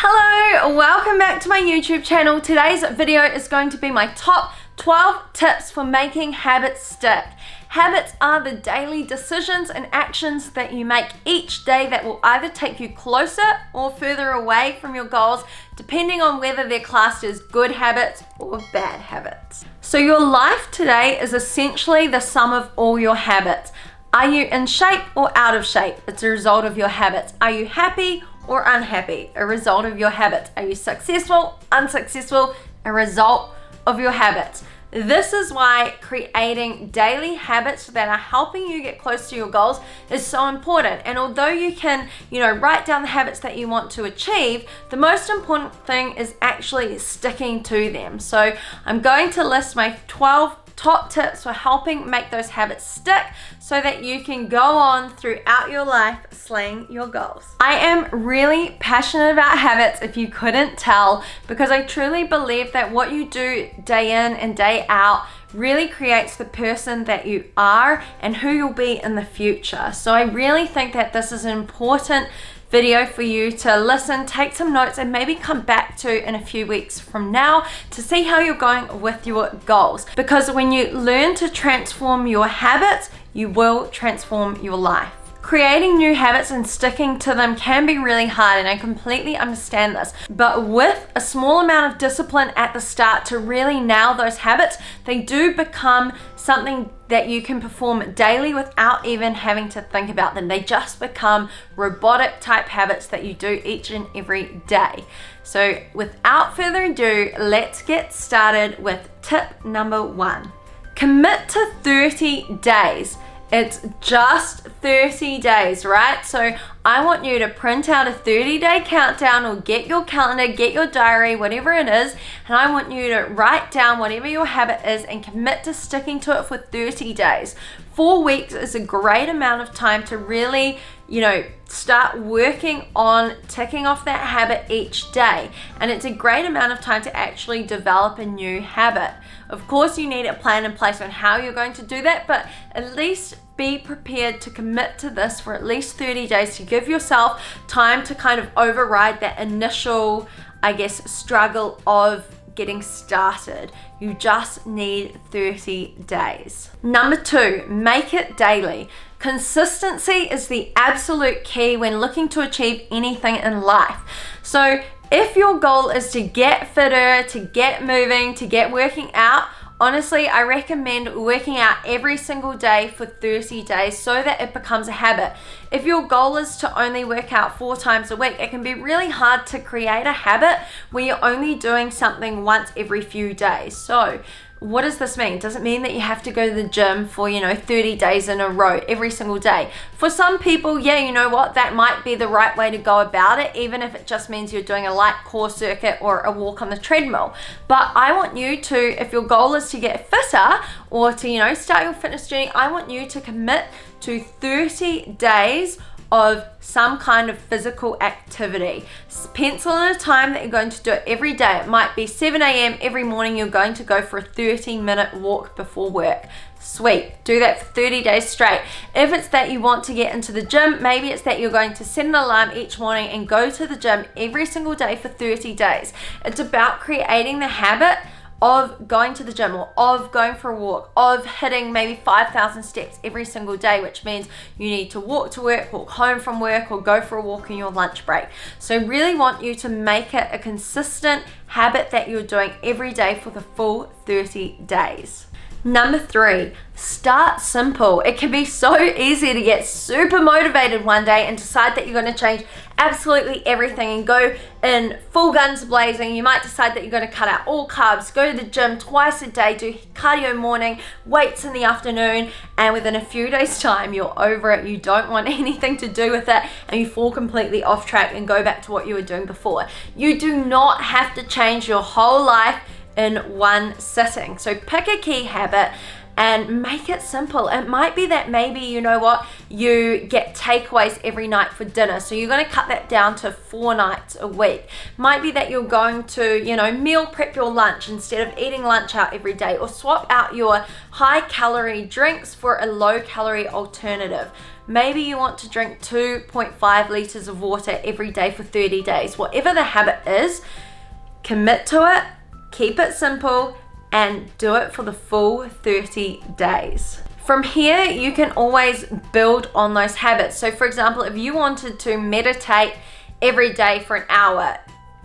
Hello, welcome back to my YouTube channel. Today's video is going to be my top 12 tips for making habits stick. Habits are the daily decisions and actions that you make each day that will either take you closer or further away from your goals, depending on whether they're classed as good habits or bad habits. So your life today is essentially the sum of all your habits. Are you in shape or out of shape? It's a result of your habits. Are you happy or unhappy? A result of your habits. Are you successful, unsuccessful? A result of your habits. This is why creating daily habits that are helping you get close to your goals is so important. And although you can, write down the habits that you want to achieve, the most important thing is actually sticking to them. So I'm going to list my 12 top tips for helping make those habits stick so that you can go on throughout your life slaying your goals. I am really passionate about habits, if you couldn't tell, because I truly believe that what you do day in and day out really creates the person that you are and who you'll be in the future. So I really think that this is an important video for you to listen, take some notes, and maybe come back to in a few weeks from now to see how you're going with your goals. Because when you learn to transform your habits, you will transform your life. Creating new habits and sticking to them can be really hard, and I completely understand this. But with a small amount of discipline at the start to really nail those habits, they do become something that you can perform daily without even having to think about them. They just become robotic type habits that you do each and every day. So without further ado, let's get started with tip number 1. Commit to 30 days. It's just 30 days, right? So I want you to print out a 30-day countdown, or get your calendar, get your diary, whatever it is, and I want you to write down whatever your habit is and commit to sticking to it for 30 days. 4 weeks is a great amount of time to really, start working on ticking off that habit each day. And it's a great amount of time to actually develop a new habit. Of course, you need a plan in place on how you're going to do that, but at least be prepared to commit to this for at least 30 days to give yourself time to kind of override that initial, struggle of getting started. You just need 30 days. Number 2, make it daily. Consistency is the absolute key when looking to achieve anything in life. So if your goal is to get fitter, to get moving, to get working out, honestly, I recommend working out every single day for 30 days so that it becomes a habit. If your goal is to only work out 4 times a week, it can be really hard to create a habit where you're only doing something once every few days. So what does this mean? It doesn't mean that you have to go to the gym for, 30 days in a row every single day. For some people, that might be the right way to go about it, even if it just means you're doing a light core circuit or a walk on the treadmill. But I want you to, if your goal is to get fitter or to, start your fitness journey, I want you to commit to 30 days of some kind of physical activity. Pencil in a time that you're going to do it every day. It might be 7 a.m. every morning. You're going to go for a 30-minute walk before work. Sweet. Do that for 30 days straight. If it's that you want to get into the gym, maybe it's that you're going to set an alarm each morning and go to the gym every single day for 30 days. It's about creating the habit of going to the gym, or of going for a walk, of hitting maybe 5,000 steps every single day, which means you need to walk to work, walk home from work, or go for a walk in your lunch break. So I really want you to make it a consistent habit that you're doing every day for the full 30 days. Number 3, start simple. It can be so easy to get super motivated one day and decide that you're going to change absolutely everything and go in full guns blazing. You might decide that you're going to cut out all carbs, go to the gym twice a day, do cardio morning, weights in the afternoon, and within a few days time you're over it. You don't want anything to do with it, and you fall completely off track and go back to what you were doing before. You do not have to change your whole life in one sitting. So pick a key habit and make it simple. It might be that maybe, you know what, you get takeaways every night for dinner, so you're going to cut that down to 4 nights a week. Might be that you're going to, you know, meal prep your lunch instead of eating lunch out every day, or swap out your high calorie drinks for a low calorie alternative. Maybe you want to drink 2.5 liters of water every day for 30 days. Whatever the habit is, commit to it, keep it simple, and do it for the full 30 days. From here, you can always build on those habits. So for example, if you wanted to meditate every day for an hour,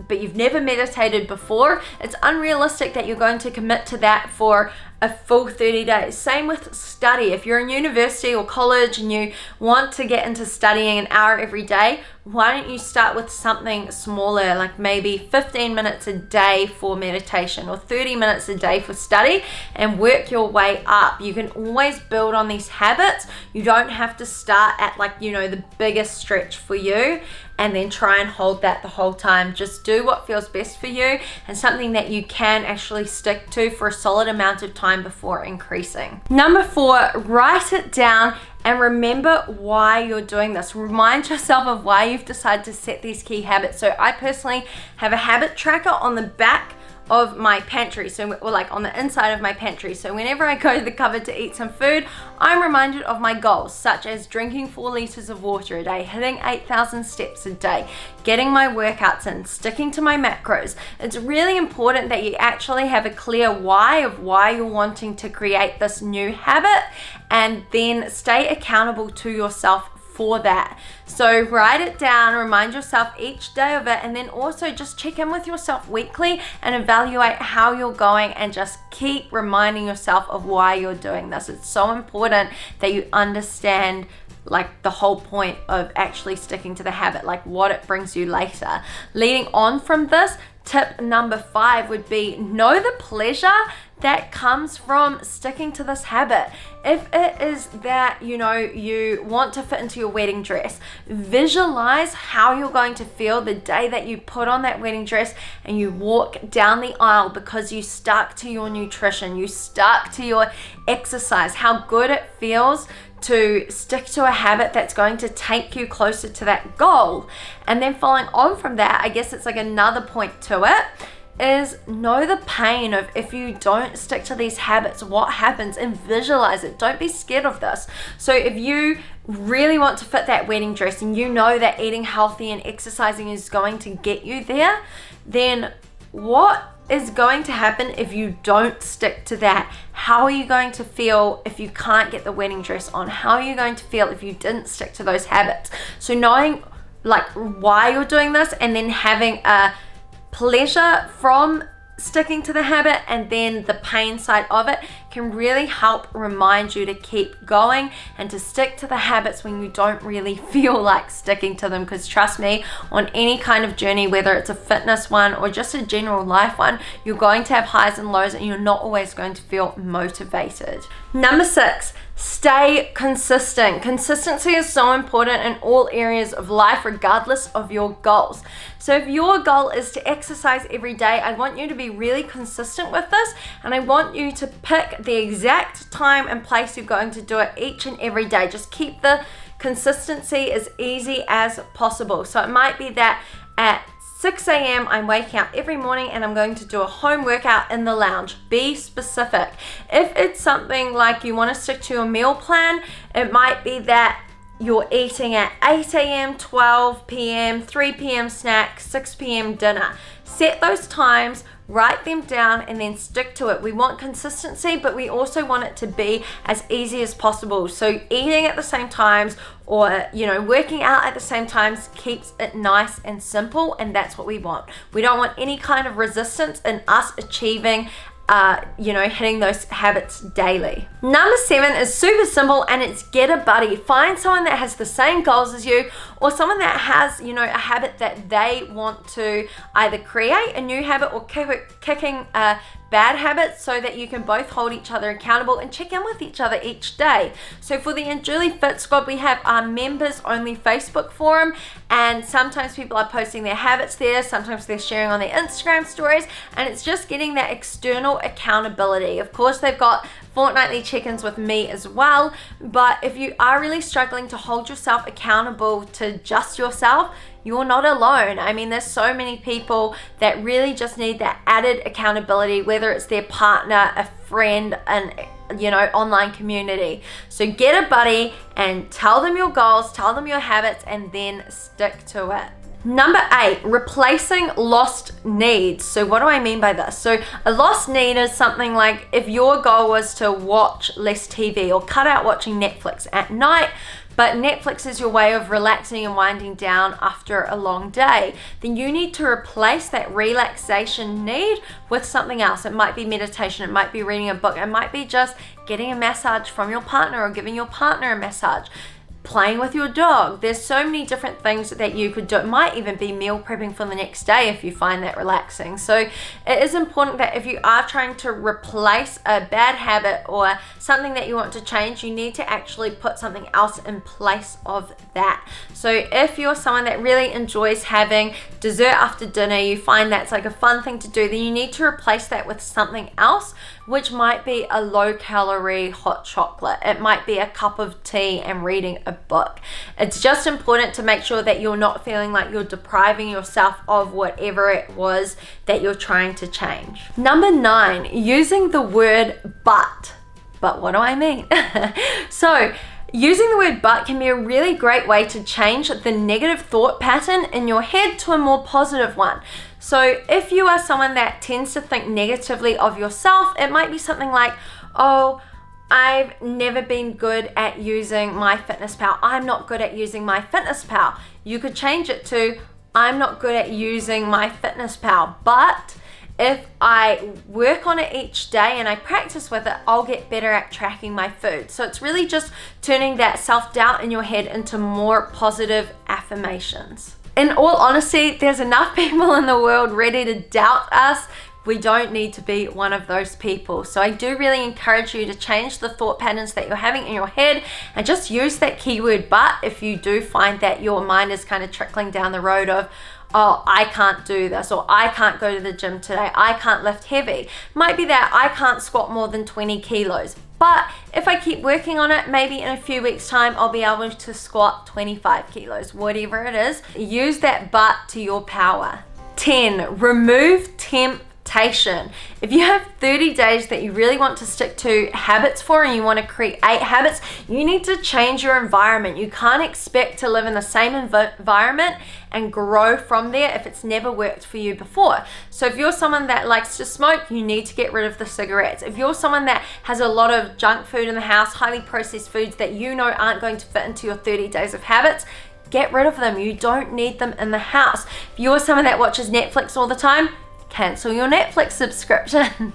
but you've never meditated before, it's unrealistic that you're going to commit to that for a full 30 days. Same with study. If you're in university or college and you want to get into studying an hour every day, why don't you start with something smaller, like maybe 15 minutes a day for meditation or 30 minutes a day for study, and work your way up. You can always build on these habits. You don't have to start at, like, you know, the biggest stretch for you and then try and hold that the whole time. Just do what feels best for you and something that you can actually stick to for a solid amount of time before increasing. Number 4, write it down and remember why you're doing this. Remind yourself of why you've decided to set these key habits. So I personally have a habit tracker on the back of my pantry, or like on the inside of my pantry. So whenever I go to the cupboard to eat some food, I'm reminded of my goals, such as drinking 4 liters of water a day, hitting 8,000 steps a day, getting my workouts in, sticking to my macros. It's really important that you actually have a clear why of why you're wanting to create this new habit, and then stay accountable to yourself for that. So write it down, remind yourself each day of it, and then also just check in with yourself weekly and evaluate how you're going, and just keep reminding yourself of why you're doing this. It's so important that you understand, like, the whole point of actually sticking to the habit, like what it brings you later. Leading on from this, tip number 5 would be know the pleasure that comes from sticking to this habit. If it is that, you know, you want to fit into your wedding dress, visualize how you're going to feel the day that you put on that wedding dress and you walk down the aisle because you stuck to your nutrition, you stuck to your exercise, how good it feels to stick to a habit that's going to take you closer to that goal. And then following on from that, I guess it's like another point to it, is know the pain of if you don't stick to these habits, what happens, and visualize it. Don't be scared of this. So if you really want to fit that wedding dress and you know that eating healthy and exercising is going to get you there, then what is going to happen if you don't stick to that? How are you going to feel if you can't get the wedding dress on? How are you going to feel if you didn't stick to those habits? So knowing, like, why you're doing this, and then having a pleasure from sticking to the habit, and then the pain side of it, can really help remind you to keep going and to stick to the habits when you don't really feel like sticking to them. Because trust me, on any kind of journey, whether it's a fitness one or just a general life one, you're going to have highs and lows, and you're not always going to feel motivated. Number 6, stay consistent. Consistency is so important in all areas of life, regardless of your goals. So if your goal is to exercise every day, I want you to be really consistent with this, and I want you to pick the exact time and place you're going to do it each and every day. Just keep the consistency as easy as possible. So it might be that at 6 a.m. I'm waking up every morning and I'm going to do a home workout in the lounge. Be specific. If it's something like you want to stick to your meal plan, it might be that you're eating at 8 a.m., 12 p.m., 3 p.m. snack, 6 p.m. dinner. Set those times, write them down, and then stick to it. We want consistency, but we also want it to be as easy as possible. So eating at the same times, or, you know, working out at the same times, keeps it nice and simple, and that's what we want. We don't want any kind of resistance in us achieving hitting those habits daily. Number 7 is super simple, and it's get a buddy. Find someone that has the same goals as you, or someone that has, you know, a habit that they want to either create a new habit or kicking bad habits, so that you can both hold each other accountable and check in with each other each day. So for the Anjuli Fit Squad, we have our members only Facebook forum, and sometimes people are posting their habits there, sometimes they're sharing on their Instagram stories, and it's just getting that external accountability. Of course, they've got fortnightly check-ins with me as well. But if you are really struggling to hold yourself accountable to just yourself, you're not alone. I mean, there's so many people that really just need that added accountability, whether it's their partner, a friend, an online community. So get a buddy and tell them your goals, tell them your habits, and then stick to it. Number 8, replacing lost needs. So what do I mean by this? So a lost need is something like if your goal was to watch less TV or cut out watching Netflix at night, but Netflix is your way of relaxing and winding down after a long day, then you need to replace that relaxation need with something else. It might be meditation, it might be reading a book, it might be just getting a massage from your partner or giving your partner a massage, playing with your dog. There's so many different things that you could do. It might even be meal prepping for the next day if you find that relaxing. So it is important that if you are trying to replace a bad habit or something that you want to change, you need to actually put something else in place of that. So if you're someone that really enjoys having dessert after dinner, you find that's like a fun thing to do, then you need to replace that with something else, which might be a low calorie hot chocolate. It might be a cup of tea and reading a book. It's just important to make sure that you're not feeling like you're depriving yourself of whatever it was that you're trying to change. Number 9, using the word but. But what do I mean? So using the word but can be a really great way to change the negative thought pattern in your head to a more positive one. So if you are someone that tends to think negatively of yourself, it might be something like, oh, I've never been good at using MyFitnessPal. I'm not good at using MyFitnessPal. You could change it to, I'm not good at using MyFitnessPal, but if I work on it each day and I practice with it, I'll get better at tracking my food. So it's really just turning that self-doubt in your head into more positive affirmations. In all honesty, there's enough people in the world ready to doubt us. We don't need to be one of those people. So I do really encourage you to change the thought patterns that you're having in your head and just use that keyword but if you do find that your mind is kind of trickling down the road of, oh, I can't do this, or I can't go to the gym today, I can't lift heavy. Might be that I can't squat more than 20 kilos. But if I keep working on it, maybe in a few weeks' time, I'll be able to squat 25 kilos, whatever it is. Use that but to your power. 10, remove temptation. If you have 30 days that you really want to stick to habits for and you want to create habits, you need to change your environment. You can't expect to live in the same environment and grow from there if it's never worked for you before. So if you're someone that likes to smoke, you need to get rid of the cigarettes. If you're someone that has a lot of junk food in the house, highly processed foods that you know aren't going to fit into your 30 days of habits, get rid of them. You don't need them in the house. If you're someone that watches Netflix all the time, cancel your Netflix subscription.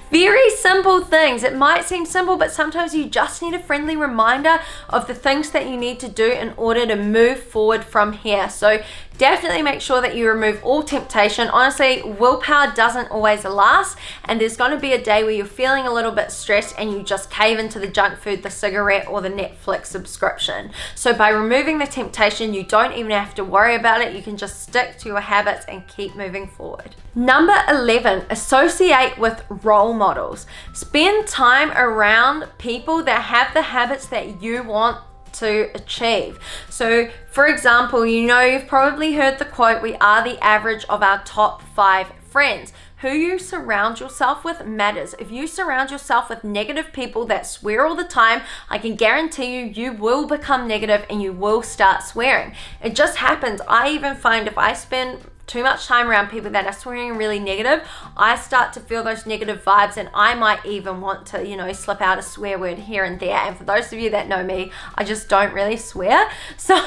Very simple things. It might seem simple, but sometimes you just need a friendly reminder of the things that you need to do in order to move forward from here. So definitely make sure that you remove all temptation. Honestly, willpower doesn't always last, and there's going to be a day where you're feeling a little bit stressed and you just cave into the junk food, the cigarette, or the Netflix subscription. So by removing the temptation, you don't even have to worry about it. You can just stick to your habits and keep moving forward. Number 11, associate with role models. Spend time around people that have the habits that you want to achieve. So for example, you've probably heard the quote, we are the average of our top 5 friends. Who you surround yourself with matters. If you surround yourself with negative people that swear all the time, I can guarantee you will become negative and you will start swearing. It just happens. I even find if I spend too much time around people that are swearing really negative, I start to feel those negative vibes, and I might even want to, slip out a swear word here and there. And for those of you that know me, I just don't really swear. So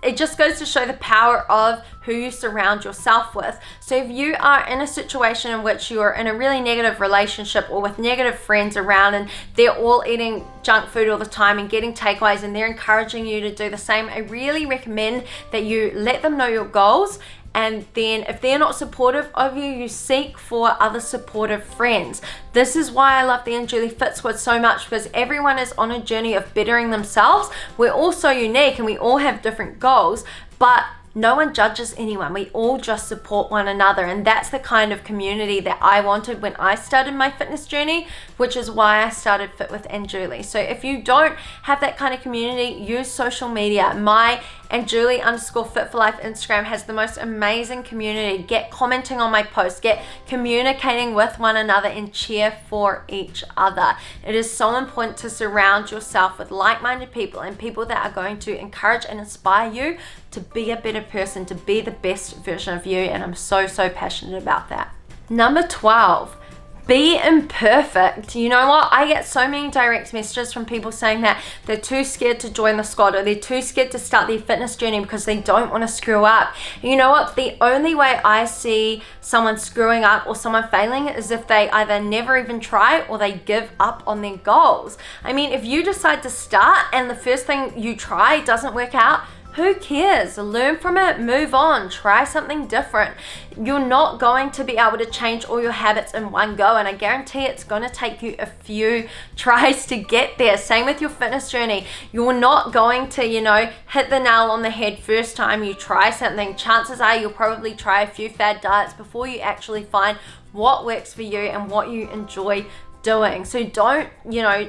it just goes to show the power of who you surround yourself with. So if you are in a situation in which you're in a really negative relationship or with negative friends around and they're all eating junk food all the time and getting takeaways and they're encouraging you to do the same, I really recommend that you let them know your goals. And then if they're not supportive of you, you seek for other supportive friends. This is why I love the Anjuli Fit Squad so much, because everyone is on a journey of bettering themselves. We're all so unique and we all have different goals, but no one judges anyone. We all just support one another, and that's the kind of community that I wanted when I started my fitness journey, which is why I started Fit with Anjuli. So if you don't have that kind of community, use social media. My Anjuli_Fit for Life Instagram has the most amazing community. Get commenting on my posts, get communicating with one another, and cheer for each other. It is so important to surround yourself with like-minded people and people that are going to encourage and inspire you to be a better person, to be the best version of you, and I'm so passionate about that. Number 12. Be imperfect. You know what? I get so many direct messages from people saying that they're too scared to join the squad, or they're too scared to start their fitness journey because they don't want to screw up. You know what? The only way I see someone screwing up or someone failing is if they either never even try or they give up on their goals. I mean, if you decide to start and the first thing you try doesn't work out, who cares? Learn from it, move on, try something different. You're not going to be able to change all your habits in one go, and I guarantee it's going to take you a few tries to get there. Same with your fitness journey. You're not going to, hit the nail on the head first time you try something. Chances are you'll probably try a few fad diets before you actually find what works for you and what you enjoy doing. So don't,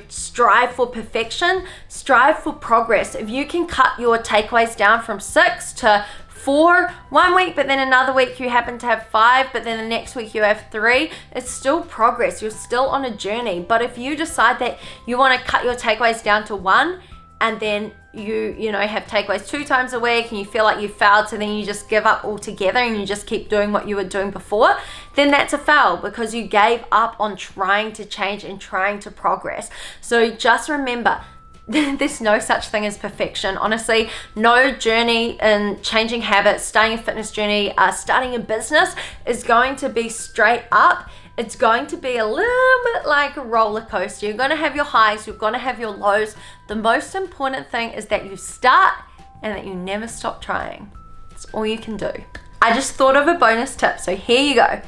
strive for perfection, strive for progress. If you can cut your takeaways down from 6 to 4 one week, but then another week you happen to have 5, but then the next week you have 3, it's still progress. You're still on a journey. But if you decide that you want to cut your takeaways down to 1, and then you have takeaways 2 times a week and you feel like you failed, so then you just give up altogether and you just keep doing what you were doing before, then that's a fail because you gave up on trying to change and trying to progress. So just remember, there's no such thing as perfection. Honestly, no journey in changing habits, starting a fitness journey, starting a business is going to be straight up. It's going to be a little bit like a roller coaster. You're going to have your highs, you're going to have your lows. The most important thing is that you start and that you never stop trying. That's all you can do. I just thought of a bonus tip, so here you go.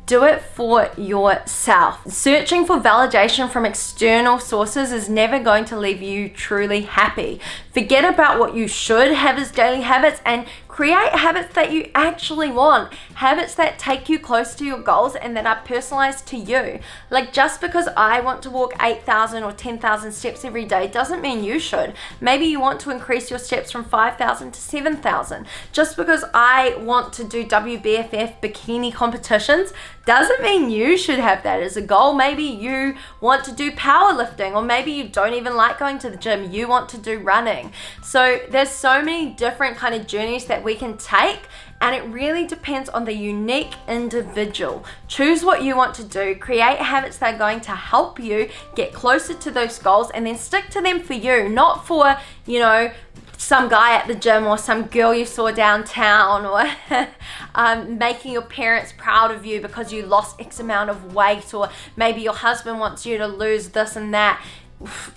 Do it for yourself. Searching for validation from external sources is never going to leave you truly happy. Forget about what you should have as daily habits and create habits that you actually want. Habits that take you close to your goals and that are personalized to you. Like, just because I want to walk 8,000 or 10,000 steps every day doesn't mean you should. Maybe you want to increase your steps from 5,000 to 7,000. Just because I want to do WBFF bikini competitions doesn't mean you should have that as a goal. Maybe you want to do powerlifting, or maybe you don't even like going to the gym. You want to do running. So there's so many different kind of journeys that we can take, and it really depends on the unique individual. Choose what you want to do, create habits that are going to help you get closer to those goals, and then stick to them for you, not for, some guy at the gym or some girl you saw downtown, or making your parents proud of you because you lost X amount of weight, or maybe your husband wants you to lose this and that.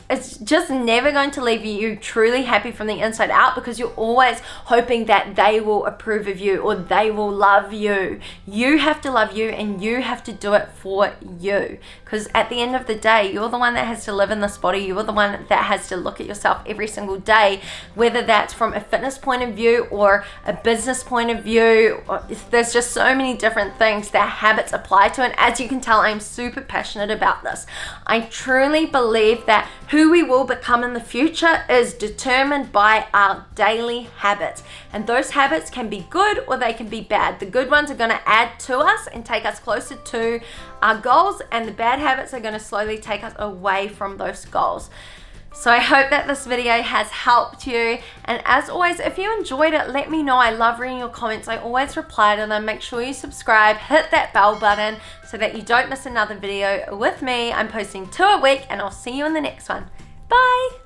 It's just never going to leave you truly happy from the inside out, because you're always hoping that they will approve of you or they will love you. You have to love you, and you have to do it for you, because at the end of the day, you're the one that has to live in this body. You're the one that has to look at yourself every single day, whether that's from a fitness point of view or a business point of view. There's just so many different things that habits apply to, and as you can tell, I'm super passionate about this. I truly believe that who we will become in the future is determined by our daily habits, and those habits can be good or they can be bad. The good ones are going to add to us and take us closer to our goals, and the bad habits are going to slowly take us away from those goals. So I hope that this video has helped you, and as always, if you enjoyed it, let me know. I love reading your comments. I always reply to them. Make sure you subscribe, hit that bell button so that you don't miss another video with me. I'm posting 2 a week, and I'll see you in the next one. Bye!